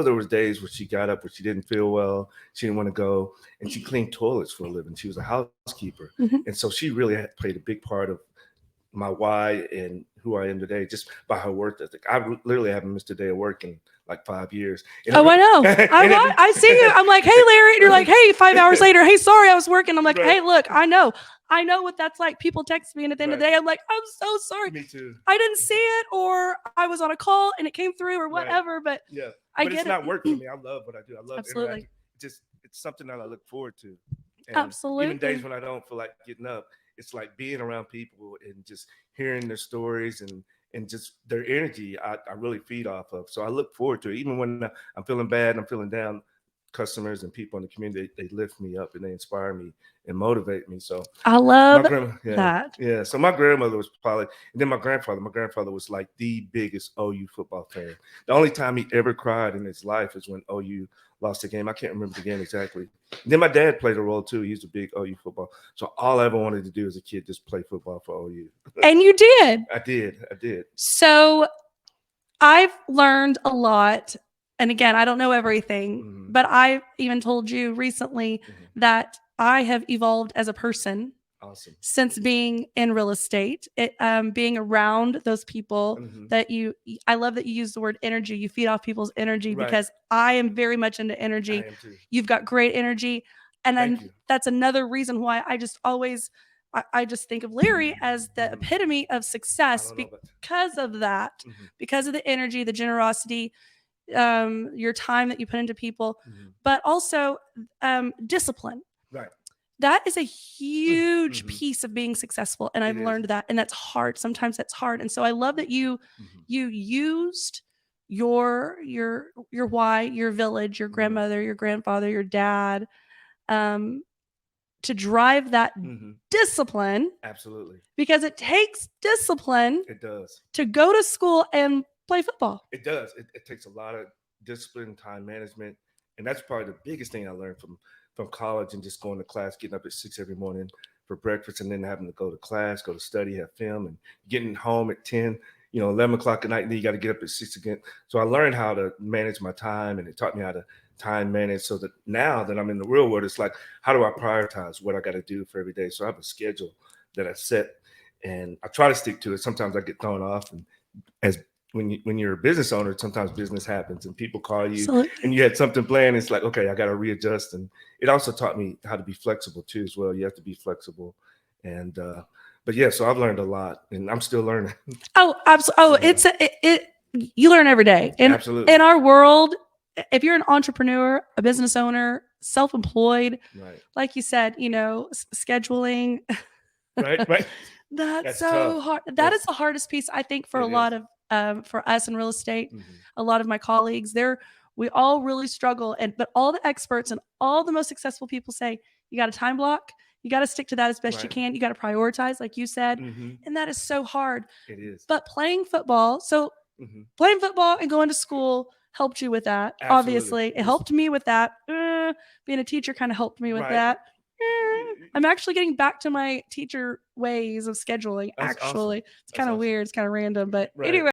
there was days where she got up where she didn't feel well, she didn't want to go, and she cleaned toilets for a living. She was a housekeeper, and so she really had played a big part of my why and who I am today just by her work ethic. I literally haven't missed a day of work in like 5 years. I know. I see you. I'm like, hey, Larry. And you're like, hey, 5 hours later. Hey, sorry, I was working. I'm like, hey, look, I know what that's like. People text me, and at the end of the day, I'm like, I'm so sorry. Me too. I didn't see it, or I was on a call and it came through, or whatever. But yeah, but it's not work for me. I love what I do. I love absolutely. It's something that I look forward to. And absolutely. Even days when I don't feel like getting up, it's like being around people and just hearing their stories and just their energy. I really feed off of. So I look forward to it. Even when I'm feeling bad and I'm feeling down, customers and people in the community, they lift me up and they inspire me and motivate me. So I love that. Yeah. So my grandmother was probably, and then my grandfather was like the biggest OU football fan. The only time he ever cried in his life is when OU lost the game. I can't remember the game exactly. And then my dad played a role too. He's a big OU football. So all I ever wanted to do as a kid, just play football for OU. And you did. I did. So I've learned a lot. And again, I don't know everything, but I've even told you recently that I have evolved as a person. Awesome. Since being in real estate, being around those people that I love that you use the word energy. You feed off people's energy because I am very much into energy. I am too. You've got great energy. And then that's another reason why I just always, I just think of Larry as the epitome of success because of that, because of the energy, the generosity, your time that you put into people, but also discipline. Right. That is a huge piece of being successful. And I've learned that. And that's hard. Sometimes that's hard. And so I love that you used your why, your village, your grandmother, your grandfather, your dad, to drive that discipline. Absolutely. Because it takes discipline. It does. To go to school and play football. It does. It takes a lot of discipline, time management. And that's probably the biggest thing I learned from college and just going to class, getting up at 6 every morning for breakfast and then having to go to class, go to study, have film, and getting home at 10, 11 o'clock at night, and then you got to get up at 6 again. So I learned how to manage my time, and it taught me how to time manage so that now that I'm in the real world, it's like, how do I prioritize what I got to do for every day? So I have a schedule that I set, and I try to stick to it. Sometimes I get thrown off, and when you're a business owner, sometimes business happens and people call you. Absolutely. And you had something planned. It's like, okay, I got to readjust. And it also taught me how to be flexible too, as well. You have to be flexible. And, but yeah, so I've learned a lot and I'm still learning. Oh, absolutely. Oh, you learn every day. Absolutely. In our world, if you're an entrepreneur, a business owner, self-employed, like you said, scheduling. Right. That's so hard. That is the hardest piece, I think, for a lot of, for us in real estate. A lot of my colleagues, we all really struggle. But all the experts and all the most successful people say, you got a time block. You got to stick to that as best you can. You got to prioritize, like you said. And that is so hard. It is. But playing football, playing football and going to school helped you with that. Absolutely. Obviously, it helped me with that. Being a teacher kind of helped me with that. I'm actually getting back to my teacher ways of scheduling. That's actually awesome. It's kind of weird. It's kind of random, but anyway.